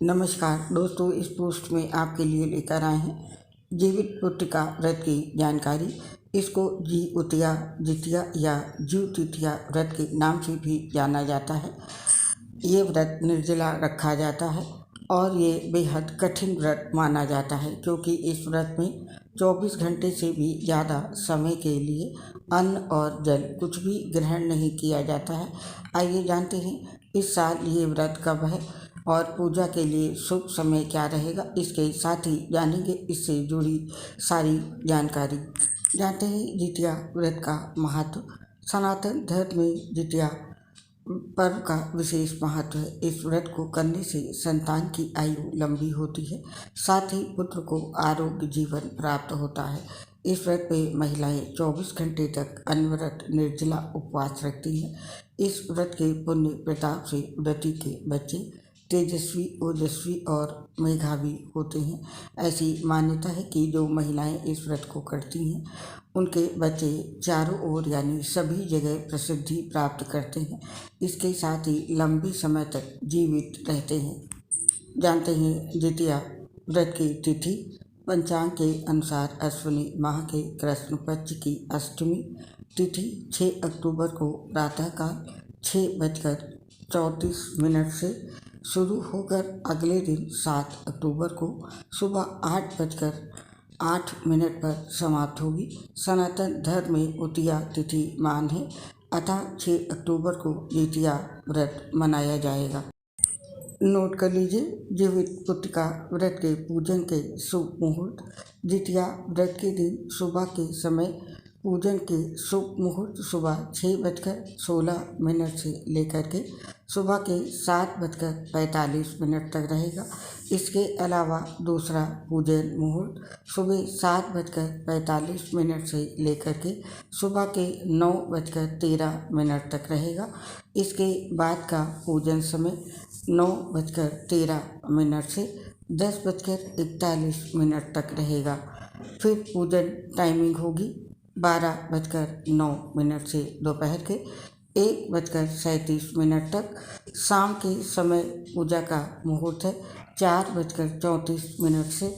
नमस्कार दोस्तों, इस पोस्ट में आपके लिए लेकर आए हैं जीवित पुत्रिका व्रत की जानकारी। इसको जीउतिया, जितिया या ज्यूतिथिया व्रत के नाम से भी जाना जाता है। ये व्रत निर्जला रखा जाता है और ये बेहद कठिन व्रत माना जाता है, क्योंकि इस व्रत में 24 घंटे से भी ज़्यादा समय के लिए अन्न और जल कुछ भी ग्रहण नहीं किया जाता है। आइए जानते हैं इस साल ये व्रत कब है और पूजा के लिए शुभ समय क्या रहेगा। इसके साथ ही जानेंगे इससे जुड़ी सारी जानकारी। जानते हैं जितिया व्रत का महत्व। सनातन धर्म में जितिया पर्व का विशेष महत्व है। इस व्रत को करने से संतान की आयु लंबी होती है, साथ ही पुत्र को आरोग्य जीवन प्राप्त होता है। इस व्रत में महिलाएं 24 घंटे तक अनवरत निर्जला उपवास रखती हैं। इस व्रत के पुण्य प्रताप से व्रती के बच्चे तेजस्वी, ओजस्वी और मेधावी होते हैं। ऐसी मान्यता है कि जो महिलाएं इस व्रत को करती हैं उनके बच्चे चारों ओर यानी सभी जगह प्रसिद्धि प्राप्त करते हैं। इसके साथ ही लंबे समय तक जीवित रहते हैं। जानते हैं जितिया व्रत की तिथि। पंचांग के अनुसार अश्विनी माह के कृष्ण पक्ष की अष्टमी तिथि 6 अक्टूबर को प्रातःकाल 6:34 से शुरू होकर अगले दिन 7 अक्टूबर को सुबह 8:08 पर समाप्त होगी। सनातन धर्म में उतिया तिथि मान है, अतः 6 अक्टूबर को जितिया व्रत मनाया जाएगा। नोट कर लीजिए जीवित पुत्रिका व्रत के पूजन के शुभ मुहूर्त। जितिया व्रत के दिन सुबह के समय पूजन के शुभ मुहूर्त सुबह 6:16 से लेकर के सुबह के 7:45 तक रहेगा। इसके अलावा दूसरा पूजन मुहूर्त सुबह 7:45 से लेकर के सुबह के 9:13 तक रहेगा। इसके बाद का पूजन समय 9:13 से 10:41 तक रहेगा। फिर पूजन टाइमिंग होगी 12:09 से दोपहर के 1:37 तक। शाम के समय पूजा का मुहूर्त है 4:34 से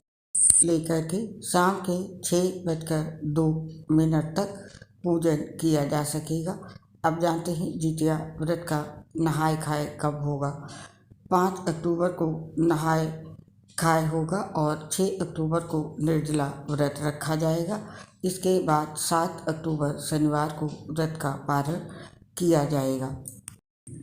लेकर के शाम के 6:02 तक पूजन किया जा सकेगा। अब जानते हैं जितिया व्रत का नहाय खाए कब होगा। 5 अक्टूबर को नहाय खाए होगा और 6 अक्टूबर को निर्जला व्रत रखा जाएगा। इसके बाद 7 अक्टूबर शनिवार को व्रत का पारण किया जाएगा।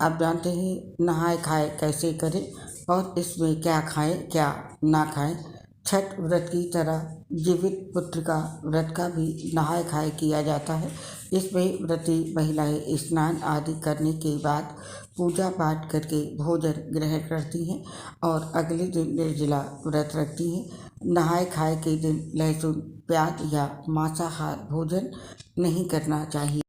अब जानते हैं नहाय खाए कैसे करें और इसमें क्या खाएं क्या ना खाएं। छठ व्रत की तरह जीवित पुत्रिका व्रत का भी नहाय खाए किया जाता है। इसमें व्रती महिलाएं स्नान आदि करने के बाद पूजा पाठ करके भोजन ग्रहण करती हैं और अगले दिन निर्जला व्रत रखती हैं। नहाय खाए के दिन लहसुन, प्याज या मांसाहार भोजन नहीं करना चाहिए।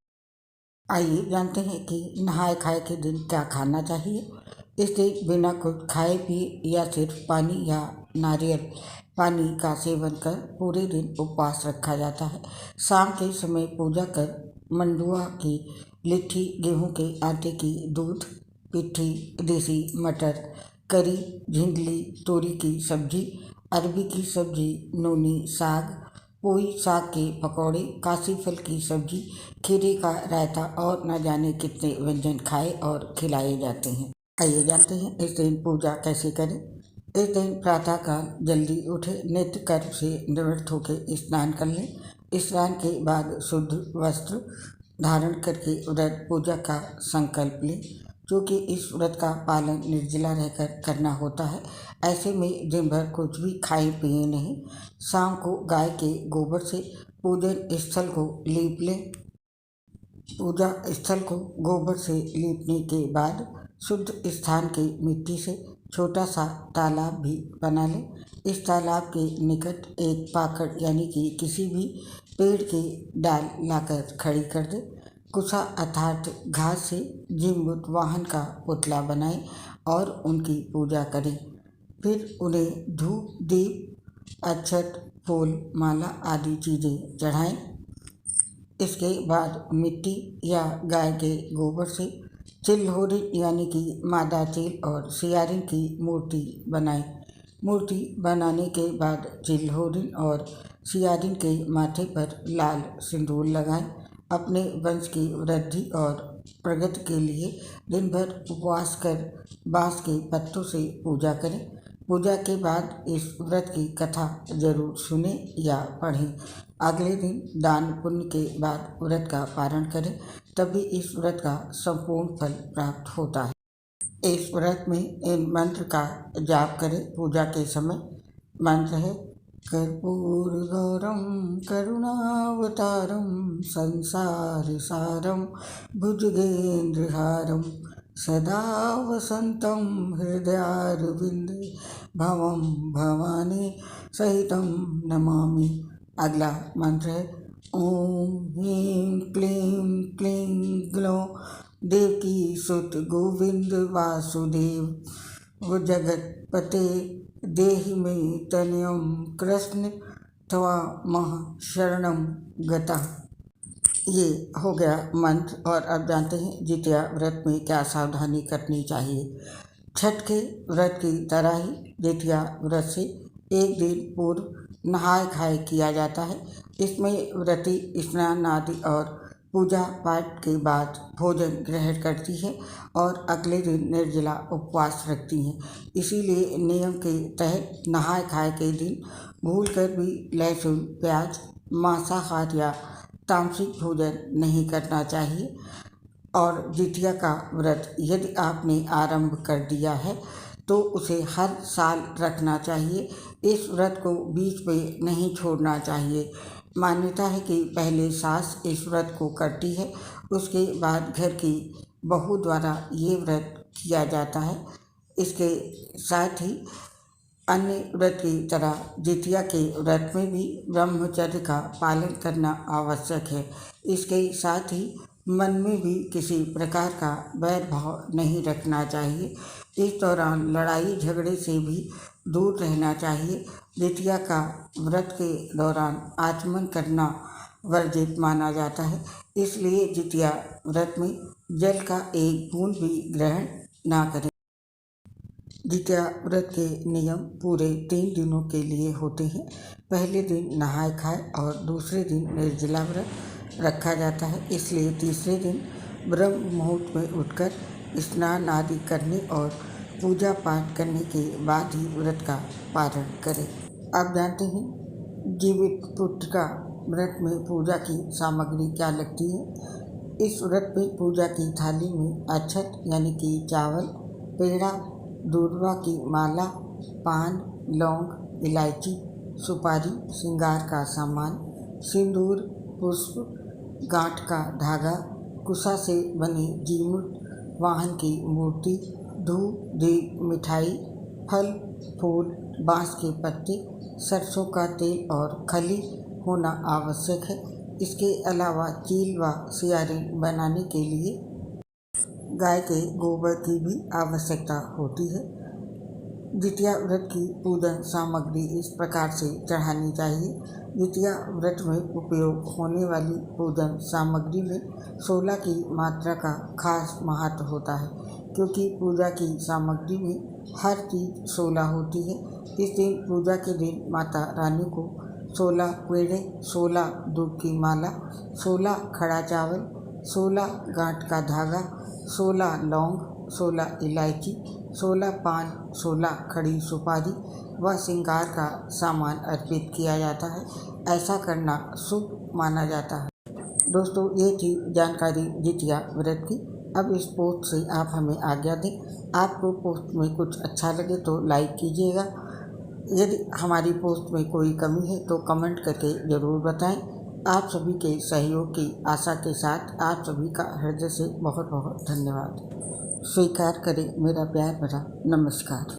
आइए जानते हैं कि नहाय खाए के दिन क्या खाना चाहिए। इस दिन बिना कुछ खाए पिए या सिर्फ पानी या नारियल पानी का सेवन कर पूरे दिन उपवास रखा जाता है। शाम के समय पूजा कर मंडुआ की लिट्टी, गेहूं के आटे की दूध पिट्ठी, देसी मटर, करी, झिंगली, तोरी की सब्जी, अरबी की सब्जी, नूनी साग, पोई साग के पकौड़े, काशी फल की सब्जी, खीरे का रायता और न जाने कितने व्यंजन खाए और खिलाए जाते हैं। आइए जानते हैं इस दिन पूजा कैसे करें। इस दिन प्रातःकाल जल्दी उठे, नित्य कर्म से निवृत्त होकर स्नान कर लें। स्नान के बाद शुद्ध वस्त्र धारण करके व्रत पूजा का संकल्प लें, क्योंकि इस व्रत का पालन निर्जला रहकर करना होता है। ऐसे में दिन भर कुछ भी खाए पिए नहीं। शाम को गाय के गोबर से पूजन स्थल को लीप लें। पूजा स्थल को गोबर से लीपने के बाद शुद्ध स्थान की मिट्टी से छोटा सा तालाब भी बना लें। इस तालाब के निकट एक पाकड़ यानी कि किसी भी पेड़ की डाल लाकर खड़ी कर दें। कुसा अर्थात घास से जीमूत वाहन का पुतला बनाएं और उनकी पूजा करें। फिर उन्हें धूप, दीप, अक्षत, फूल, माला आदि चीज़ें चढ़ाएं। इसके बाद मिट्टी या गाय के गोबर से चिल्होरी यानी कि मादा चील और सियारिन की मूर्ति बनाएं। मूर्ति बनाने के बाद चिल्होरी और सियारिन के माथे पर लाल सिंदूर लगाएं। अपने वंश की वृद्धि और प्रगति के लिए दिन भर उपवास कर बांस के पत्तों से पूजा करें। पूजा के बाद इस व्रत की कथा जरूर सुने या पढ़ें। अगले दिन दान पुण्य के बाद व्रत का पारण करें, तभी इस व्रत का संपूर्ण फल प्राप्त होता है। इस व्रत में इन मंत्र का जाप करें। पूजा के समय मंत्र है कर्पूरगौरम करुणावतारम संसार सारम भुजगेन्द्रहारम सदा वसंतं हृदयारविंदे भवं भवानी सहितं नमामि। अगला मंत्र है ओम ह्रीं क्लीं क्लीं ग्लौं देवकी सुत गोविंद वासुदेव जगतपते देहि मे तनयं कृष्ण त्वामः शरणं गतः। ये हो गया मंत्र। और अब जानते हैं जितिया व्रत में क्या सावधानी करनी चाहिए। छठ के व्रत की तरह ही जितिया व्रत से एक दिन पूर्व नहाय खाए किया जाता है। इसमें व्रती स्नान आदि और पूजा पाठ के बाद भोजन ग्रहण करती है और अगले दिन निर्जला उपवास रखती हैं। इसीलिए नियम के तहत नहाय खाए के दिन भूलकर भी लहसुन प्याज मांसाहार या तामसिक भोजन नहीं करना चाहिए। और जितिया का व्रत यदि आपने आरंभ कर दिया है तो उसे हर साल रखना चाहिए। इस व्रत को बीच में नहीं छोड़ना चाहिए। मान्यता है कि पहले सास इस व्रत को करती है, उसके बाद घर की बहू द्वारा ये व्रत किया जाता है। इसके साथ ही अन्य व्रत की तरह जितिया के व्रत में भी ब्रह्मचर्य का पालन करना आवश्यक है। इसके साथ ही मन में भी किसी प्रकार का वैर भाव नहीं रखना चाहिए। इस दौरान लड़ाई झगड़े से भी दूर रहना चाहिए। जितिया का व्रत के दौरान आचमन करना वर्जित माना जाता है, इसलिए जितिया व्रत में जल का एक बूंद भी ग्रहण ना करें। जितिया व्रत के नियम पूरे 3 दिनों के लिए होते हैं। पहले दिन नहाय खाए और दूसरे दिन निर्जला व्रत रखा जाता है, इसलिए तीसरे दिन ब्रह्म मुहूर्त में उठकर स्नान आदि करने और पूजा पाठ करने के बाद ही व्रत का पारण करें। आप जानते हैं जीवित पुत्र का व्रत में पूजा की सामग्री क्या लगती है। इस व्रत में पूजा की थाली में अक्षत यानी कि चावल, पेड़ा, दूर्वा की माला, पान, लौंग, इलायची, सुपारी, श्रृंगार का सामान, सिंदूर, पुष्प, गांठ का धागा, कुसा से बने जीमुट, वाहन की मूर्ति, धूप, दीप, मिठाई, फल, फूल, बांस के पत्ते, सरसों का तेल और खली होना आवश्यक है। इसके अलावा चील व सियारिन बनाने के लिए गाय के गोबर की भी आवश्यकता होती है। जितिया व्रत की पूजन सामग्री इस प्रकार से चढ़ानी चाहिए। जितिया व्रत में उपयोग होने वाली पूजन सामग्री में 16 की मात्रा का खास महत्व होता है, क्योंकि पूजा की सामग्री में हर चीज़ 16 होती है। इस दिन पूजा के दिन माता रानी को 16 पेड़े, 16 दूध की माला, 16 खड़ा चावल, 16 गांठ का धागा, 16 लौंग, 16 इलायची, 16 पान, 16 खड़ी सुपारी व श्रृंगार का सामान अर्पित किया जाता है। ऐसा करना शुभ माना जाता है। दोस्तों, ये थी जानकारी जितिया व्रत की। अब इस पोस्ट से आप हमें आज्ञा दें। आपको पोस्ट में कुछ अच्छा लगे तो लाइक कीजिएगा। यदि हमारी पोस्ट में कोई कमी है तो कमेंट करके ज़रूर बताएं। आप सभी के सहयोग की आशा के साथ आप सभी का हृदय से बहुत बहुत धन्यवाद। स्वीकार करें मेरा प्यार भरा नमस्कार।